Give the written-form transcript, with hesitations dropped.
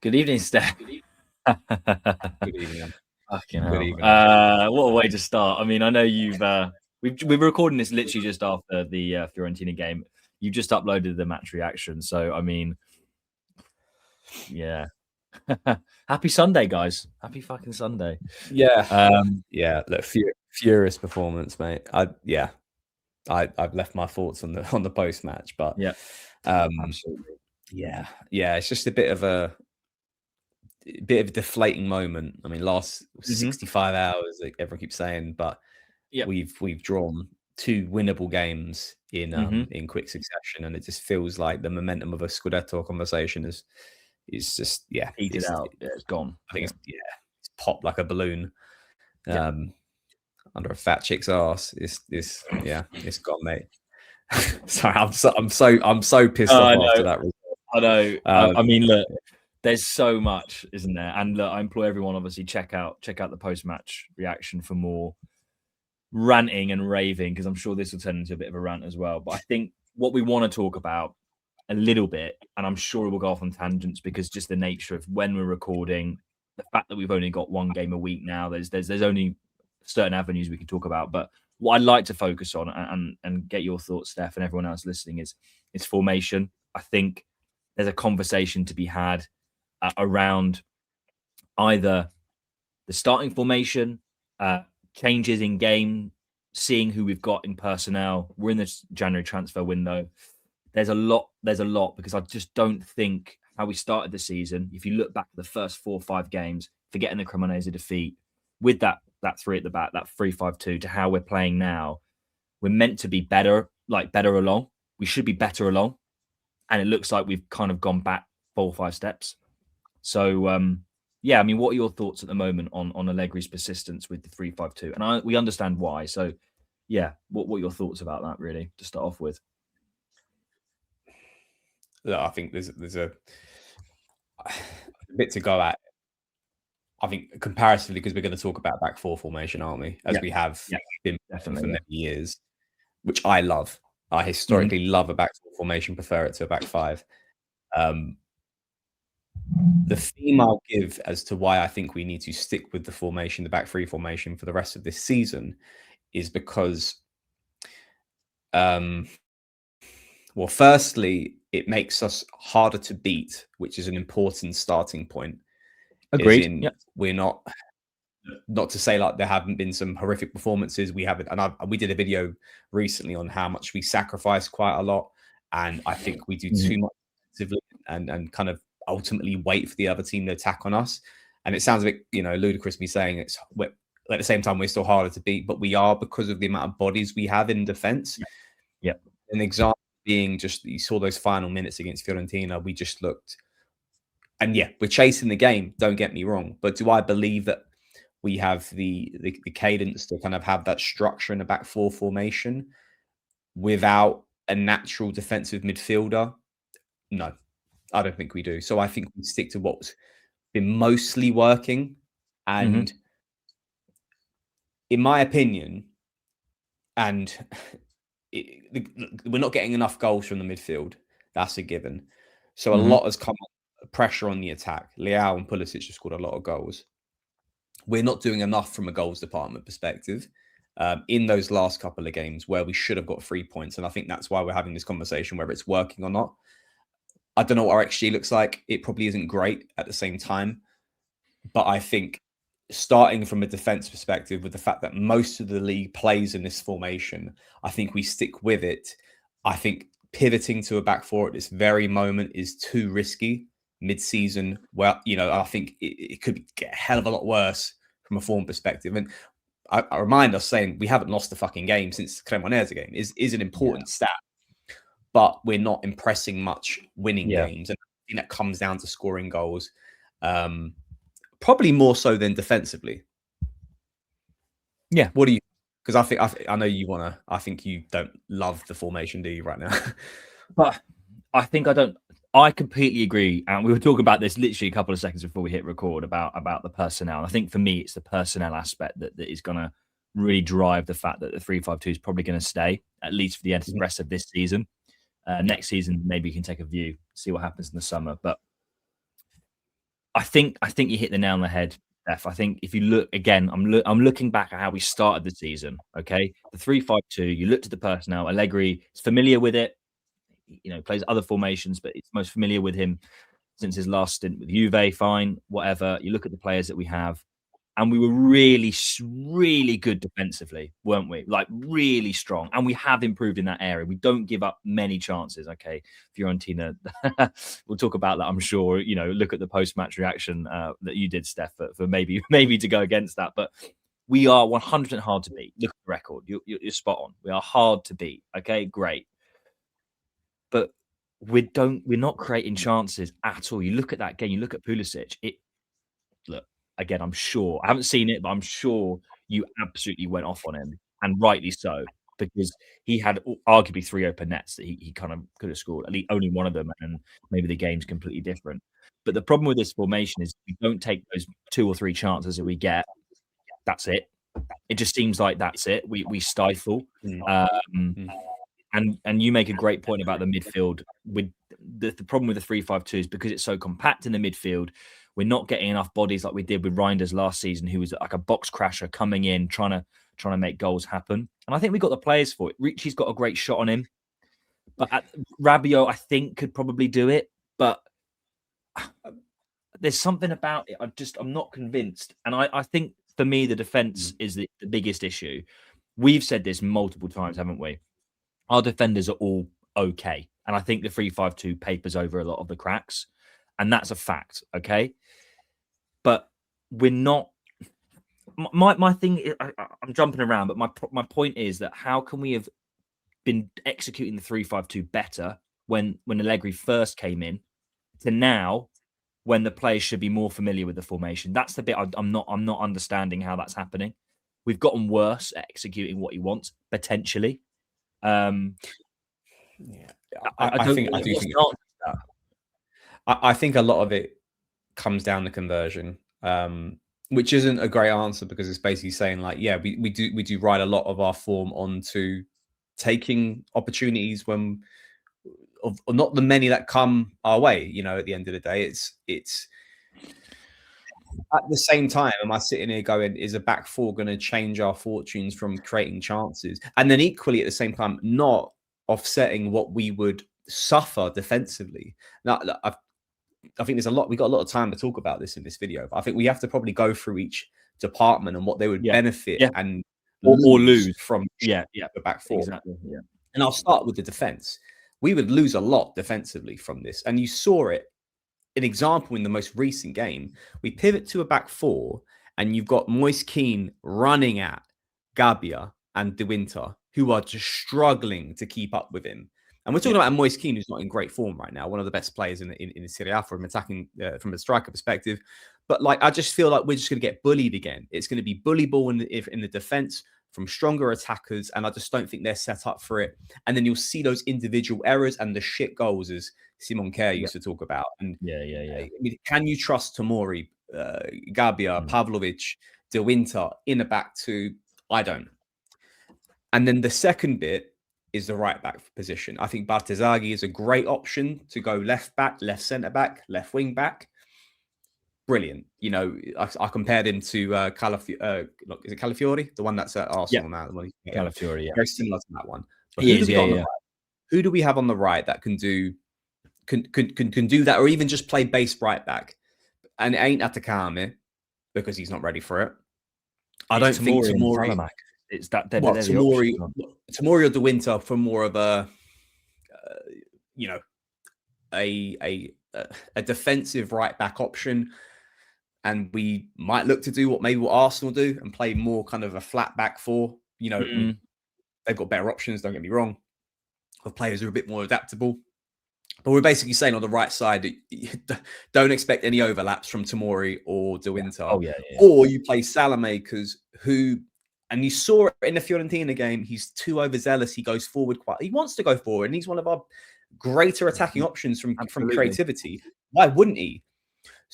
Good evening, Steph. Good evening. Fucking Good hell. evening. What a way to start. I mean, I know we're recording this literally just after the Fiorentina game. You've just uploaded the match reaction, so I mean, yeah. Happy Sunday, guys. Happy fucking Sunday. Yeah. Look, furious performance, mate. I've left my thoughts on the post match, but yeah, absolutely. Yeah. It's just a bit of a deflating moment. I mean, last 65 hours, like everyone keeps saying, but we've drawn 2 winnable games in quick succession, and it just feels like the momentum of a Scudetto conversation is just petered out. It's gone. I think it's popped like a balloon under a fat chick's ass. It's gone, mate. Sorry, I'm so pissed off after that result. I know. I mean, look, there's so much, isn't there? And look, I implore everyone, obviously, check out the post-match reaction for more ranting and raving, because I'm sure this will turn into a bit of a rant as well. But I think what we want to talk about a little bit, and I'm sure we'll go off on tangents because just the nature of when we're recording, the fact that we've only got 1 game a week now, there's only certain avenues we can talk about. But what I'd like to focus on and get your thoughts, Steph, and everyone else listening is formation. I think there's a conversation to be had around either the starting formation, changes in game, seeing who we've got in personnel. We're in this January transfer window. There's a lot because I just don't think how we started the season. If you look back at the first 4 or 5 games, forgetting the Cremonese defeat, with that 3 at the back, that 3-5-2, to how we're playing now, we're meant to be better along. We should be better along. And it looks like we've kind of gone back 4 or 5 steps. So, I mean, what are your thoughts at the moment on Allegri's persistence with the 3-5-2? And we understand why. So, what are your thoughts about that, really, to start off with? Look, I think there's a bit to go at. I think comparatively, because we're going to talk about back 4 formation, aren't we? As we have been for many years, which I love. I historically love a back 4 formation, prefer it to a back 5. The theme I'll give as to why I think we need to stick with the formation, the back 3 formation, for the rest of this season is because, firstly, it makes us harder to beat, which is an important starting point. Agreed. We're not to say like there haven't been some horrific performances. We haven't, and we did a video recently on how much we sacrifice quite a lot, and I think we do too much defensively and kind of ultimately wait for the other team to attack on us. And it sounds a bit, ludicrous me saying at the same time we're still harder to beat, but we are, because of the amount of bodies we have in defense. An example being, just you saw those final minutes against Fiorentina, we just looked, and we're chasing the game, don't get me wrong, but do I believe that we have the cadence to kind of have that structure in the back 4 formation without a natural defensive midfielder? No, I don't think we do. So I think we stick to what's been mostly working. And in my opinion, we're not getting enough goals from the midfield. That's a given. So a lot has come pressure on the attack. Leao and Pulisic have scored a lot of goals. We're not doing enough from a goals department perspective in those last couple of games where we should have got 3 points. And I think that's why we're having this conversation, whether it's working or not. I don't know what our XG looks like. It probably isn't great at the same time. But I think starting from a defense perspective, with the fact that most of the league plays in this formation, I think we stick with it. I think pivoting to a back 4 at this very moment is too risky mid-season. Well, I think it could get a hell of a lot worse from a form perspective. And I remind us saying we haven't lost a fucking game since the Cremonese game is an important stat. But we're not impressing much winning games. And I think that comes down to scoring goals. Probably more so than defensively. Yeah. What do you? Because I know you want to. I think you don't love the formation, do you, right now? But I think I don't. I completely agree. And we were talking about this literally a couple of seconds before we hit record about the personnel. I think for me, it's the personnel aspect that is going to really drive the fact that the 3-5-2 is probably going to stay, at least for the rest of this season. Next season, maybe you can take a view, see what happens in the summer. But I think you hit the nail on the head, Steph. I think if you look again, I'm looking back at how we started the season. Okay, the 3-5-2. You looked at the personnel. Allegri is familiar with it. You know, plays other formations, but it's most familiar with him since his last stint with Juve. Fine, whatever. You look at the players that we have, and we were really, really good defensively, weren't we? Like really strong, and we have improved in that area. We don't give up many chances. Okay, Fiorentina, we'll talk about that, I'm sure. You know, look at the post-match reaction that you did, Steph, for maybe to go against that, but we are 100% hard to beat. Look at the record; you're spot on. We are hard to beat. Okay, great, but we're not creating chances at all. You look at that game. You look at Pulisic. Look, again, I'm sure I haven't seen it, but I'm sure you absolutely went off on him, and rightly so, because he had arguably 3 open nets that he kind of could have scored, at least only one of them, and maybe the game's completely different. But the problem with this formation is we don't take those 2 or 3 chances that we get. That's it. It just seems like that's it. We stifle. And you make a great point about the midfield. With the problem with the 3-5-2 is because it's so compact in the midfield, we're not getting enough bodies like we did with Reinders last season, who was like a box crasher coming in, trying to make goals happen. And I think we got the players for it. Ricci's got a great shot on him, but Rabiot, I think, could probably do it. But there's something about it. I'm not convinced. And I think for me, the defense is the biggest issue. We've said this multiple times, haven't we? Our defenders are all okay. And I think the 3-5-2 papers over a lot of the cracks. And that's a fact, okay? But we're not... My thing... I'm jumping around, but my point is that how can we have been executing the 3-5-2 better when Allegri first came in to now when the players should be more familiar with the formation? That's the bit I'm not understanding how that's happening. We've gotten worse at executing what he wants, potentially. I think a lot of it comes down to conversion, which isn't a great answer, because it's basically saying like, yeah, we do ride a lot of our form onto taking opportunities when of not the many that come our way. You know, at the end of the day, it's at the same time, am I sitting here going, is a back four going to change our fortunes from creating chances? And then equally at the same time, not offsetting what we would suffer defensively. Now, I think there's we got a lot of time to talk about this in this video, but I think we have to probably go through each department and what they would benefit and or lose from the back four. Exactly. Yeah. And I'll start with the defense. We would lose a lot defensively from this. And you saw it. An example in the most recent game, we pivot to a back four, and you've got Moise Kean running at Gabbia and De Winter, who are just struggling to keep up with him. And we're talking about Moise Kean, who's not in great form right now, one of the best players in the Serie A from attacking, from a striker perspective. But like, I just feel like we're just going to get bullied again. It's going to be bully ball in the defense from stronger attackers, and I just don't think they're set up for it. And then you'll see those individual errors and the shit goals, as Simon Kerr used to talk about. And I mean, can you trust Tomori, Gabbia, Pavlovic, De Winter in a back two? I don't. And then the second bit is the right back position. I think Bartesaghi is a great option to go left back, left centre back, left wing back. Brilliant. You know, I compared him to is it Calafiori? The one that's at Arsenal now. Calafiori, very similar to that one. But who do we have on the right that can do that, or even just play base right back? And it ain't Atakame, because he's not ready for it. I don't think Tomori. It's that Tomori or De Winter for more of a a defensive right back option. And we might look to do what Arsenal do and play more kind of a flat back four. You know, they've got better options, don't get me wrong, of players who are a bit more adaptable. But we're basically saying on the right side, don't expect any overlaps from Tomori or De Winter. Or you play Salamakers, and you saw it in the Fiorentina game, he's too overzealous. He goes forward he wants to go forward, and he's one of our greater attacking options from creativity. Why wouldn't he?